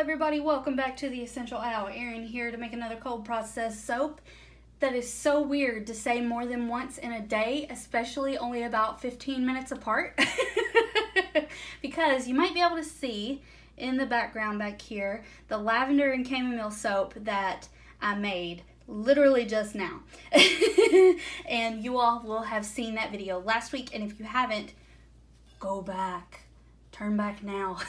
everybody, welcome back to the Essential Owl. Erin here to make another cold processed soap that is so weird to say more than once in a day, especially only about 15 minutes apart. Because you might be able to see in the background back here the lavender and chamomile soap that I made literally just now. And you all will have seen that video last week, and if you haven't, go back. Turn back now.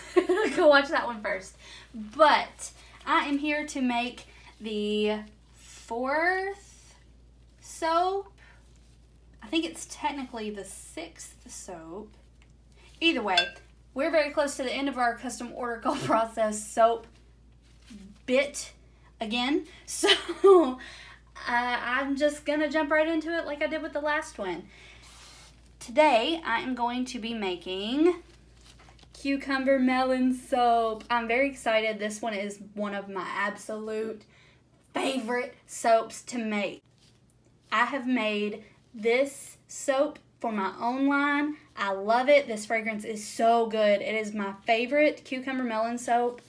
Go watch that one first. But I am here to make the fourth soap. I think it's technically the sixth soap. Either way, we're very close to the end of our custom order cold process soap bit again. So I'm just gonna jump right into it like I did with the last one. Today I am going to be making cucumber melon soap. I'm very excited. This one is one of my absolute favorite soaps to make. I have made this soap for my own line. I love it. This fragrance is so good. It is my favorite cucumber melon soap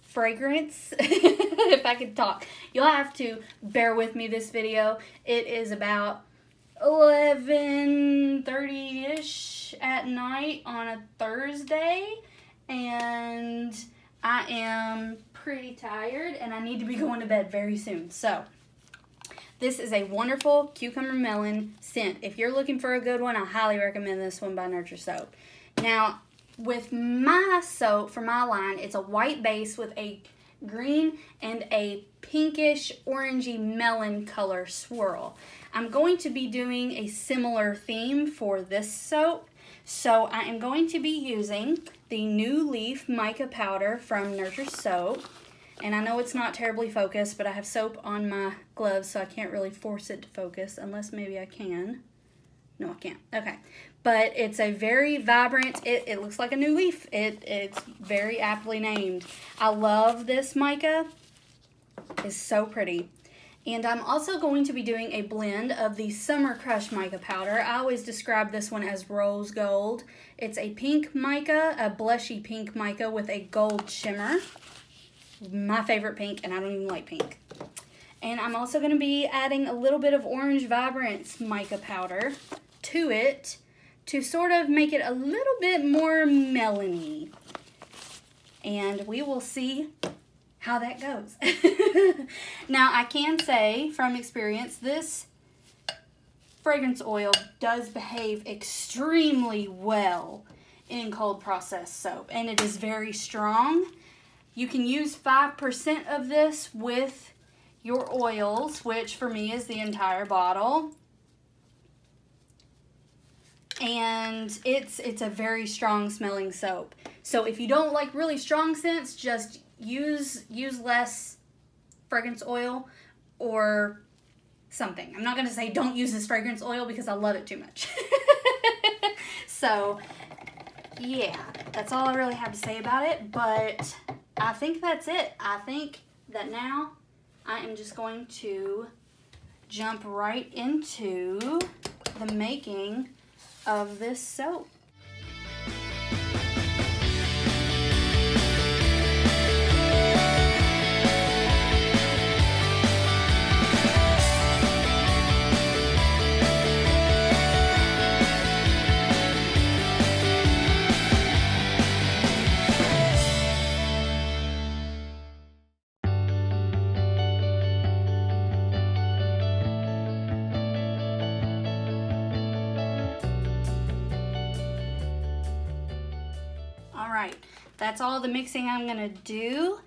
fragrance. If I could talk. You'll have to bear with me this video. It is about 11:30-ish at night on a Thursday, and I am pretty tired and I need to be going to bed very soon. So this is a wonderful cucumber melon scent. If you're looking for a good one, I highly recommend this one by Nurture Soap. Now, with my soap for my line, it's a white base with a green and a pinkish orangey melon color swirl. I'm going to be doing a similar theme for this soap. So I am going to be using the New Leaf Mica Powder from Nurture Soap. And I know it's not terribly focused, but I have soap on my gloves, so I can't really force it to focus, unless maybe I can. No, I can't. Okay. But it's a very vibrant, it looks like a new leaf. It's very aptly named. I love this mica. It's so pretty. And I'm also going to be doing a blend of the Summer Crush Mica Powder. I always describe this one as rose gold. It's a pink mica, a blushy pink mica with a gold shimmer. My favorite pink, and I don't even like pink. And I'm also going to be adding a little bit of Orange Vibrance Mica Powder to it to sort of make it a little bit more melony. And we will see how that goes. Now, I can say from experience, this fragrance oil does behave extremely well in cold processed soap, and it is very strong. You can use 5% of this with your oils, which for me is the entire bottle. And it's a very strong smelling soap. So if you don't like really strong scents, just use less fragrance oil or something. I'm not going to say don't use this fragrance oil because I love it too much. So yeah, that's all I really have to say about it, but I think that's it. I think that now I am just going to jump right into the making of this soap. Alright, that's all the mixing I'm going to do.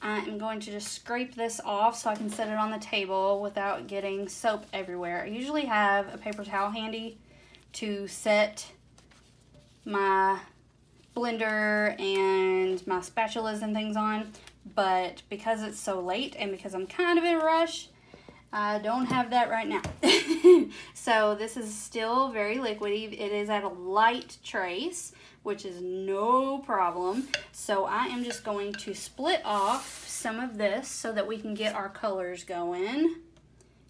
I'm going to just scrape this off so I can set it on the table without getting soap everywhere. I usually have a paper towel handy to set my blender and my spatulas and things on, but because it's so late and because I'm kind of in a rush, I don't have that right now. So this is still very liquidy. It is at a light trace, which is no problem. So I am just going to split off some of this so that we can get our colors going.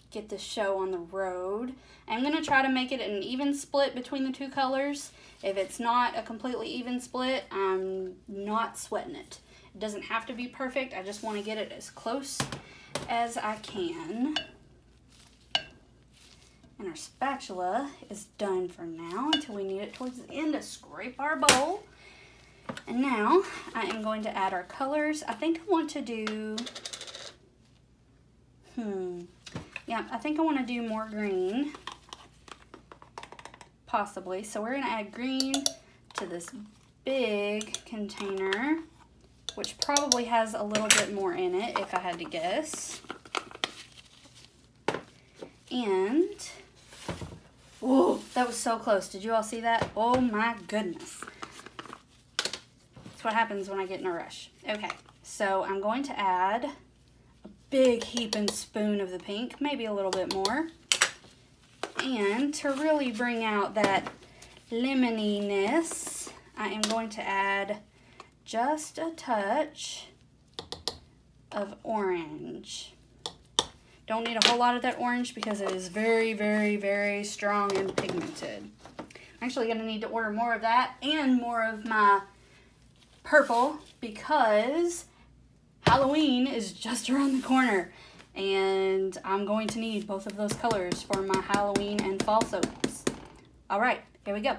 Get the show on the road. I'm going to try to make it an even split between the two colors. If it's not a completely even split, I'm not sweating it. It doesn't have to be perfect. I just want to get it as close as I can. And our spatula is done for now until we need it towards the end to scrape our bowl. And now I am going to add our colors. I think I want to do, I think I want to do more green, possibly. So we're going to add green to this big container, which probably has a little bit more in it if I had to guess. And, whoa, that was so close. Did you all see that? Oh my goodness. That's what happens when I get in a rush. Okay, so I'm going to add a big heaping spoon of the pink, maybe a little bit more. And to really bring out that lemoniness, I am going to add just a touch of orange. Don't need a whole lot of that orange because it is very, very, very strong and pigmented. I'm actually going to need to order more of that and more of my purple because Halloween is just around the corner. And I'm going to need both of those colors for my Halloween and fall soaps. All right, here we go.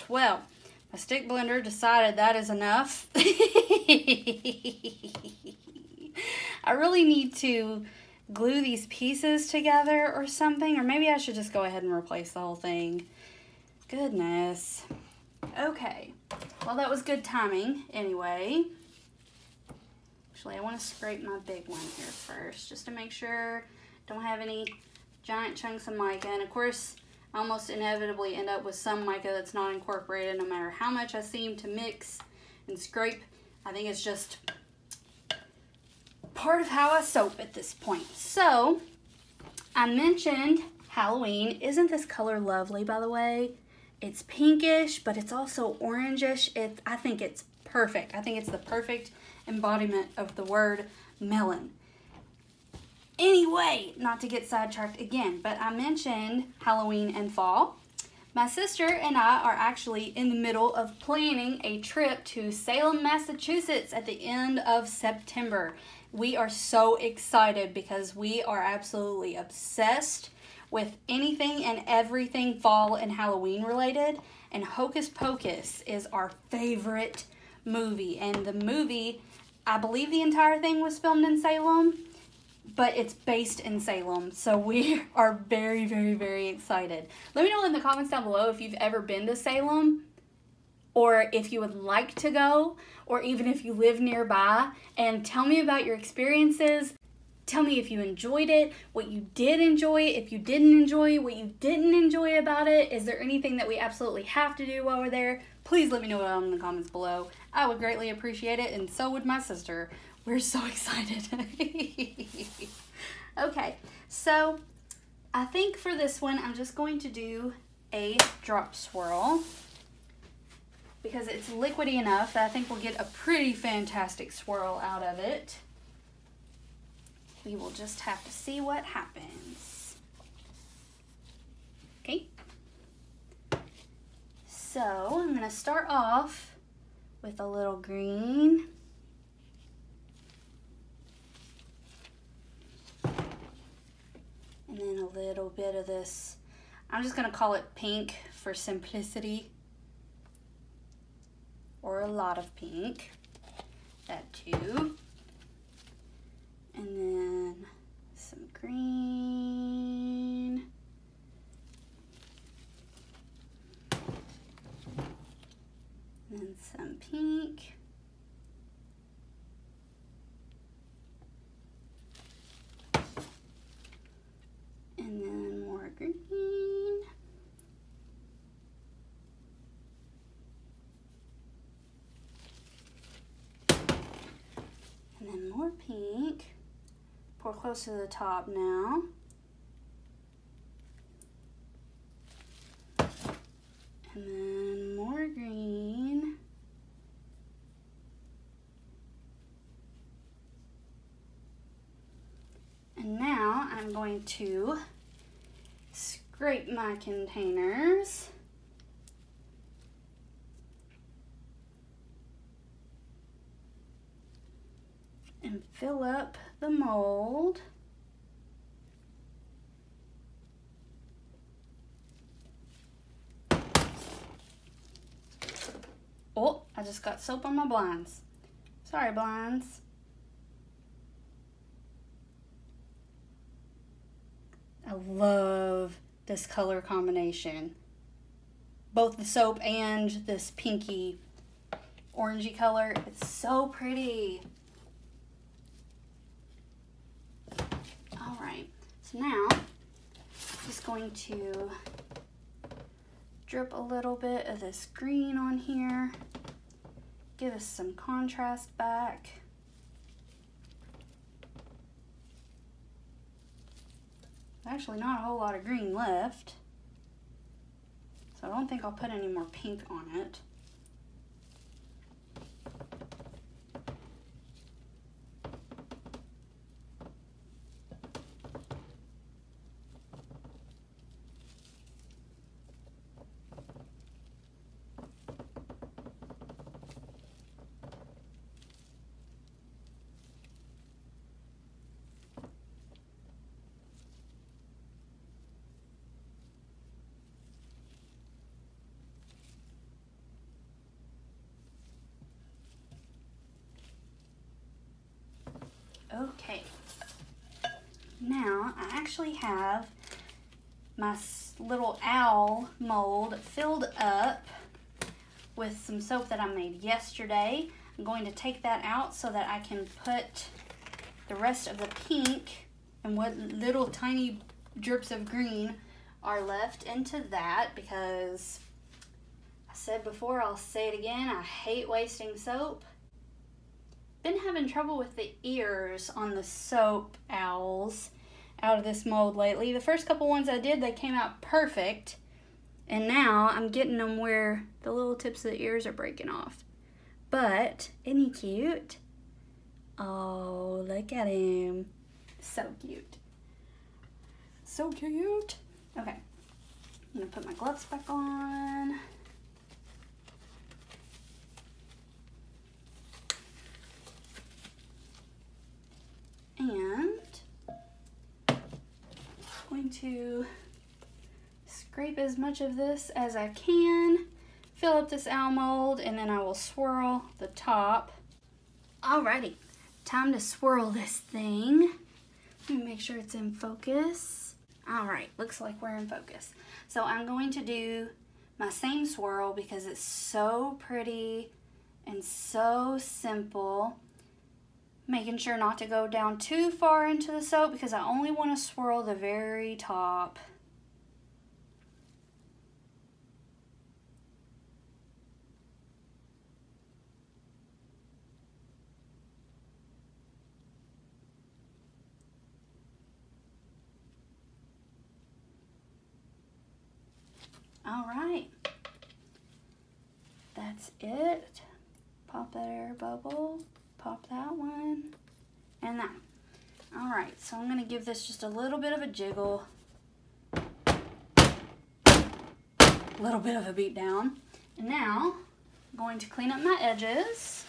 Well, my stick blender decided that is enough. I really need to glue these pieces together or something, or maybe I should just go ahead and replace the whole thing. Goodness. Okay, well that was good timing anyway. Actually, I want to scrape my big one here first, just to make sure I don't have any giant chunks of mica. And of course, I almost inevitably end up with some mica that's not incorporated no matter how much I seem to mix and scrape. I think it's just part of how I soap at this point. So, I mentioned Halloween. Isn't this color lovely, by the way? It's pinkish, but it's also orangish. I think it's perfect. I think it's the perfect embodiment of the word melon. Anyway, not to get sidetracked again, but I mentioned Halloween and fall. My sister and I are actually in the middle of planning a trip to Salem, Massachusetts at the end of September. We are so excited because we are absolutely obsessed with anything and everything fall and Halloween related. And Hocus Pocus is our favorite movie. And the movie, I believe the entire thing was filmed in Salem, but it's based in Salem, so we are very, very, very excited. Let me know in the comments down below if you've ever been to Salem, or if you would like to go, or even if you live nearby, and tell me about your experiences. Tell me if you enjoyed it, what you did enjoy, if you didn't enjoy, what you didn't enjoy about it. Is there anything that we absolutely have to do while we're there? Please let me know down in the comments below. I would greatly appreciate it, and so would my sister. We're so excited. Okay, so I think for this one, I'm just going to do a drop swirl because it's liquidy enough that I think we'll get a pretty fantastic swirl out of it. We will just have to see what happens. Okay. So I'm going to start off with a little green. And then a little bit of this, I'm just gonna call it pink for simplicity, or a lot of pink, that too. And then some green. And then some pink. And then some more pink. Pour close to the top now. And then more green. And now I'm going to scrape my containers. And fill up the mold. Oh, I just got soap on my blinds. Sorry, blinds. I love this color combination. Both the soap and this pinky orangey color. It's so pretty. All right, so now I'm just going to drip a little bit of this green on here. Give us some contrast back. Actually, not a whole lot of green left, so I don't think I'll put any more pink on it. Okay, now I actually have my little owl mold filled up with some soap that I made yesterday. I'm going to take that out so that I can put the rest of the pink and what little tiny drips of green are left into that, because I said before, I'll say it again, I hate wasting soap. Been having trouble with the ears on the soap owls out of this mold lately. The first couple ones I did, they came out perfect. And now I'm getting them where the little tips of the ears are breaking off. But, isn't he cute? Oh, look at him. So cute. So cute. Okay, I'm gonna put my gloves back on. And I'm going to scrape as much of this as I can, fill up this owl mold, and then I will swirl the top. Alrighty, time to swirl this thing. Let me make sure it's in focus. Alright, looks like we're in focus. So I'm going to do my same swirl because it's so pretty and so simple. Making sure not to go down too far into the soap because I only want to swirl the very top. All right, that's it. Pop that air bubble. Pop that one, and that. All right, so I'm gonna give this just a little bit of a jiggle, a little bit of a beat down, and now I'm going to clean up my edges.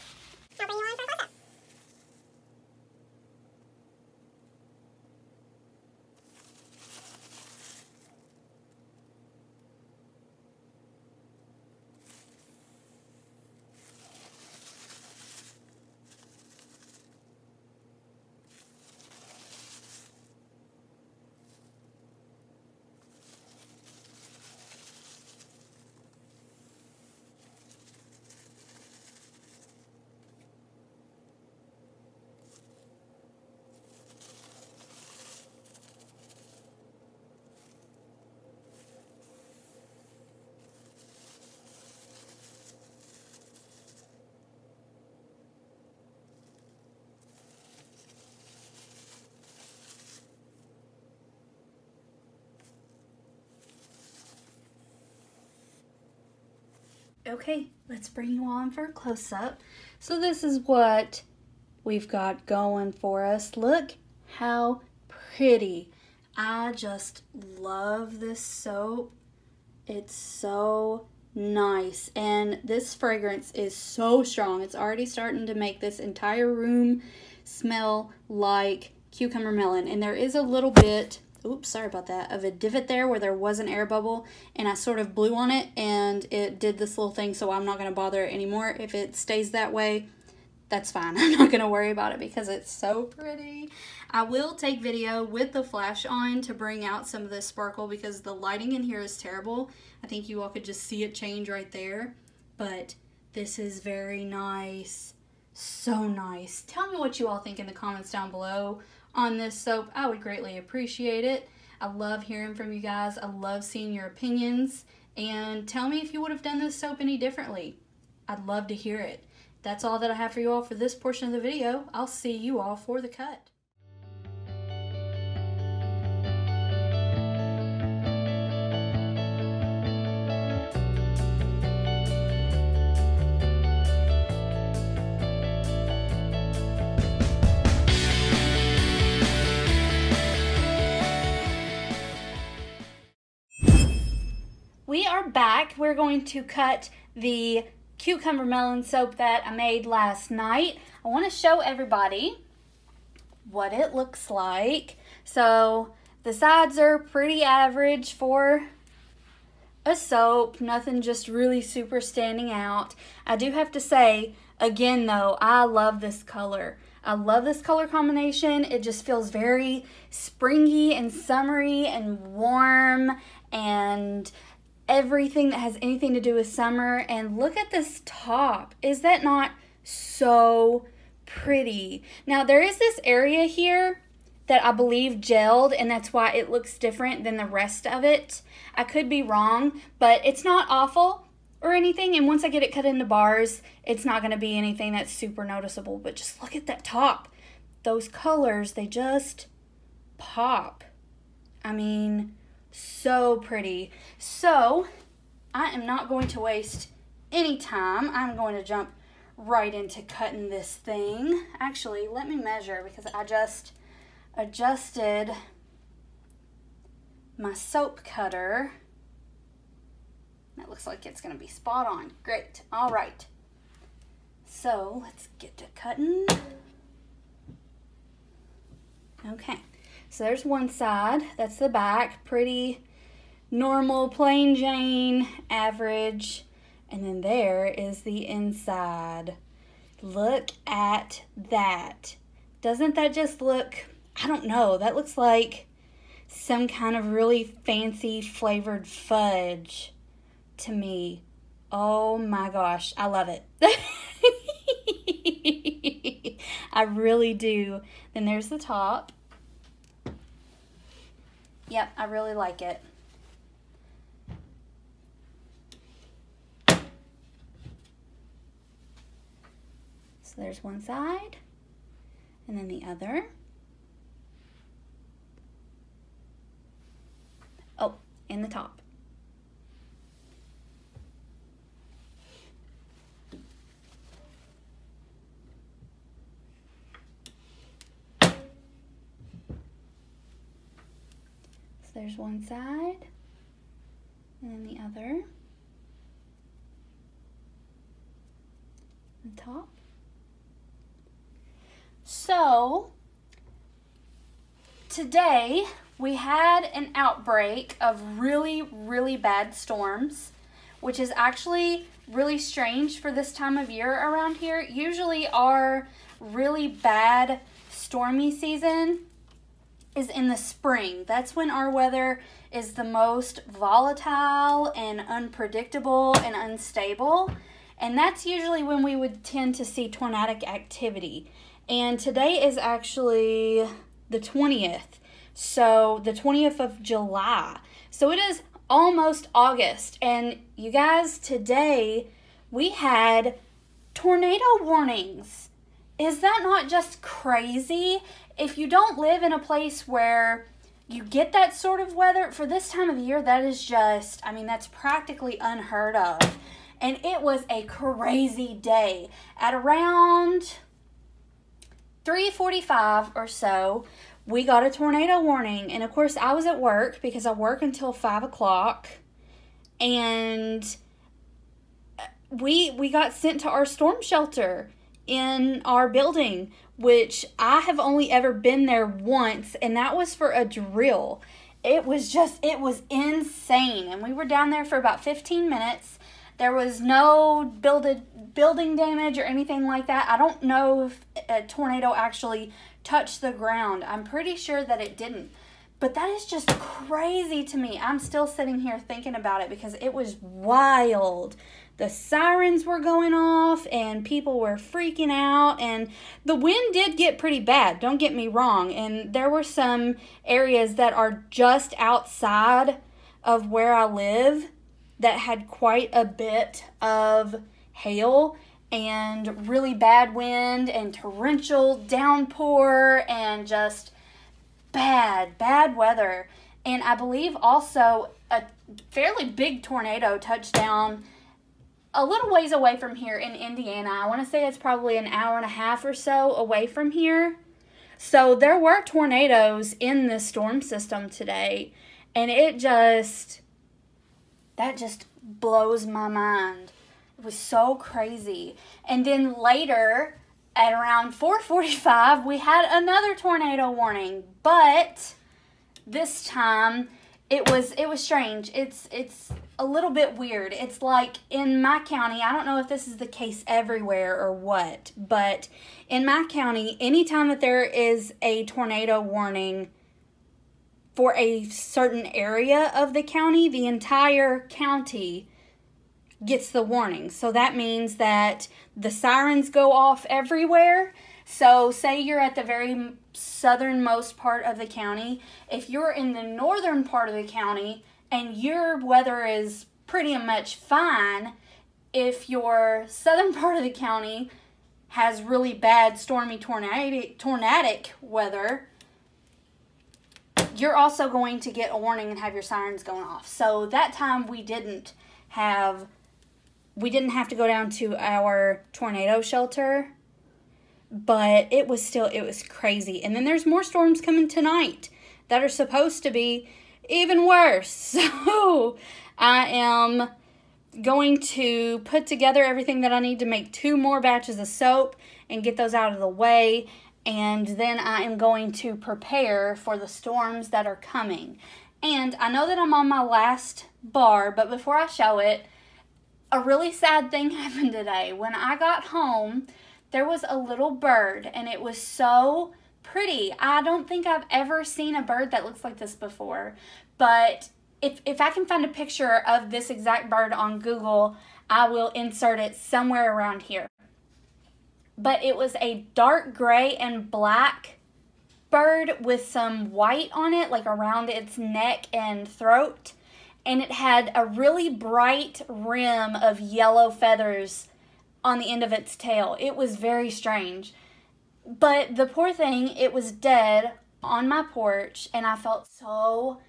Okay, let's bring you on for a close-up. So this is what we've got going for us. Look how pretty. I just love this soap. It's so nice, and this fragrance is so strong. It's already starting to make this entire room smell like cucumber melon. And there is a little bit, oops, sorry about that, of a divot there where there was an air bubble, and I sort of blew on it and it did this little thing, so I'm not going to bother it anymore. If it stays that way, that's fine. I'm not going to worry about it because it's so pretty. I will take video with the flash on to bring out some of this sparkle because the lighting in here is terrible. I think you all could just see it change right there, but this is very nice. So nice. Tell me what you all think in the comments down below on this soap. I would greatly appreciate it. I love hearing from you guys. I love seeing your opinions, and tell me if you would have done this soap any differently. I'd love to hear it. That's all that I have for you all for this portion of the video. I'll see you all for the cut. We are back. We're going to cut the cucumber melon soap that I made last night. I want to show everybody what it looks like. So the sides are pretty average for a soap, nothing just really super standing out. I do have to say, again though, I love this color. I love this color combination. It just feels very springy and summery and warm and everything that has anything to do with summer. And look at this top. Is that not so pretty? Now there is this area here that I believe gelled, and that's why it looks different than the rest of it. I could be wrong, but it's not awful or anything, and once I get it cut into bars, it's not going to be anything that's super noticeable. But just look at that top. Those colors, they just pop. I mean, so pretty. So I am not going to waste any time. I'm going to jump right into cutting this thing. Actually, let me measure because I just adjusted my soap cutter. That looks like it's going to be spot on. Great. All right. So let's get to cutting. Okay. So there's one side, that's the back, pretty normal, plain Jane, average. And then there is the inside. Look at that. Doesn't that just look, I don't know, that looks like some kind of really fancy flavored fudge to me. Oh my gosh, I love it. I really do. Then there's the top. Yep, I really like it. So there's one side, and then the other. Oh, and the top. There's one side, and then the other, the top. So, today we had an outbreak of really, really bad storms, which is actually really strange for this time of year around here. Usually our really bad stormy season is in the spring. That's when our weather is the most volatile and unpredictable and unstable. And that's usually when we would tend to see tornadic activity. And today is actually the 20th. So the 20th of July. So it is almost August. And you guys, today we had tornado warnings. Is that not just crazy? If you don't live in a place where you get that sort of weather, for this time of year, that is just, I mean, that's practically unheard of. And it was a crazy day. At around 3:45 or so, we got a tornado warning. And of course, I was at work because I work until 5 o'clock. And we got sent to our storm shelter in our building, which I have only ever been there once, and that was for a drill. It was insane. And we were down there for about 15 minutes. There was no building damage or anything like that. I don't know if a tornado actually touched the ground. I'm pretty sure that it didn't. But that is just crazy to me. I'm still sitting here thinking about it because it was wild. The sirens were going off and people were freaking out, and the wind did get pretty bad, don't get me wrong. And there were some areas that are just outside of where I live that had quite a bit of hail and really bad wind and torrential downpour and just bad weather. And I believe also a fairly big tornado touched down a little ways away from here in Indiana. I want to say it's probably an hour and a half or so away from here. So there were tornadoes in this storm system today, and that just blows my mind. It was so crazy. And then later, at around 4:45, we had another tornado warning, but this time it was strange. It's a little bit weird. It's like in my county, I don't know if this is the case everywhere or what, but in my county, anytime that there is a tornado warning for a certain area of the county, the entire county gets the warning. So that means that the sirens go off everywhere. So say you're at the very southernmost part of the county. If you're in the northern part of the county and your weather is pretty much fine, if your southern part of the county has really bad stormy tornadic weather, you're also going to get a warning and have your sirens going off. So that time we didn't have to go down to our tornado shelter, but it was crazy. And then there's more storms coming tonight that are supposed to be even worse. So I am going to put together everything that I need to make 2 more batches of soap and get those out of the way. And then I am going to prepare for the storms that are coming. And I know that I'm on my last bar, but before I show it, a really sad thing happened today. When I got home, there was a little bird, and it was so pretty. I don't think I've ever seen a bird that looks like this before. But if I can find a picture of this exact bird on Google, I will insert it somewhere around here. But it was a dark gray and black bird with some white on it, like around its neck and throat. And it had a really bright rim of yellow feathers on the end of its tail. It was very strange. But the poor thing, it was dead on my porch, and I felt so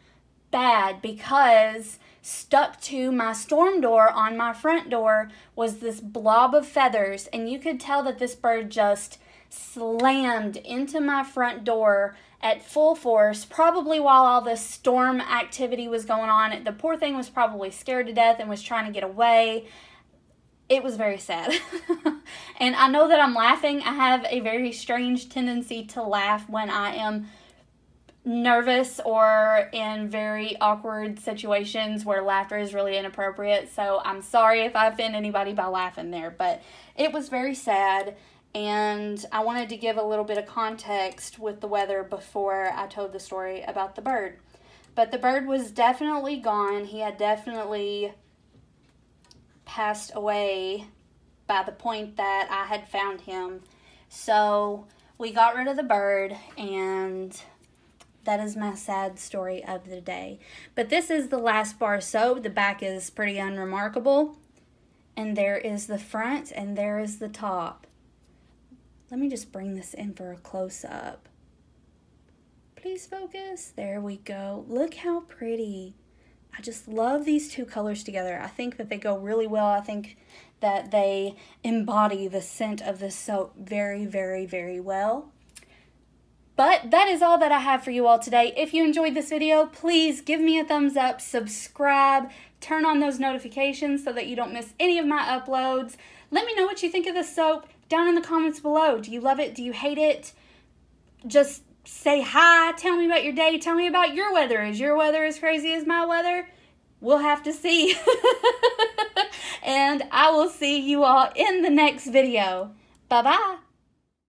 bad because stuck to my storm door on my front door was this blob of feathers, and you could tell that this bird just slammed into my front door at full force, probably while all this storm activity was going on. The poor thing was probably scared to death and was trying to get away. It was very sad. And I know that I'm laughing. I have a very strange tendency to laugh when I am nervous or in very awkward situations where laughter is really inappropriate. So I'm sorry if I offend anybody by laughing there, but it was very sad. And I wanted to give a little bit of context with the weather before I told the story about the bird. But the bird was definitely gone. He had definitely passed away by the point that I had found him. So we got rid of the bird, and that is my sad story of the day. But this is the last bar of soap. The back is pretty unremarkable. And there is the front, and there is the top. Let me just bring this in for a close-up. Please focus. There we go. Look how pretty. I just love these two colors together. I think that they go really well. I think that they embody the scent of this soap very, very, very well. But that is all that I have for you all today. If you enjoyed this video, please give me a thumbs up, subscribe, turn on those notifications so that you don't miss any of my uploads. Let me know what you think of this soap down in the comments below. Do you love it? Do you hate it? Just say hi. Tell me about your day. Tell me about your weather. Is your weather as crazy as my weather? We'll have to see. And I will see you all in the next video. Bye-bye.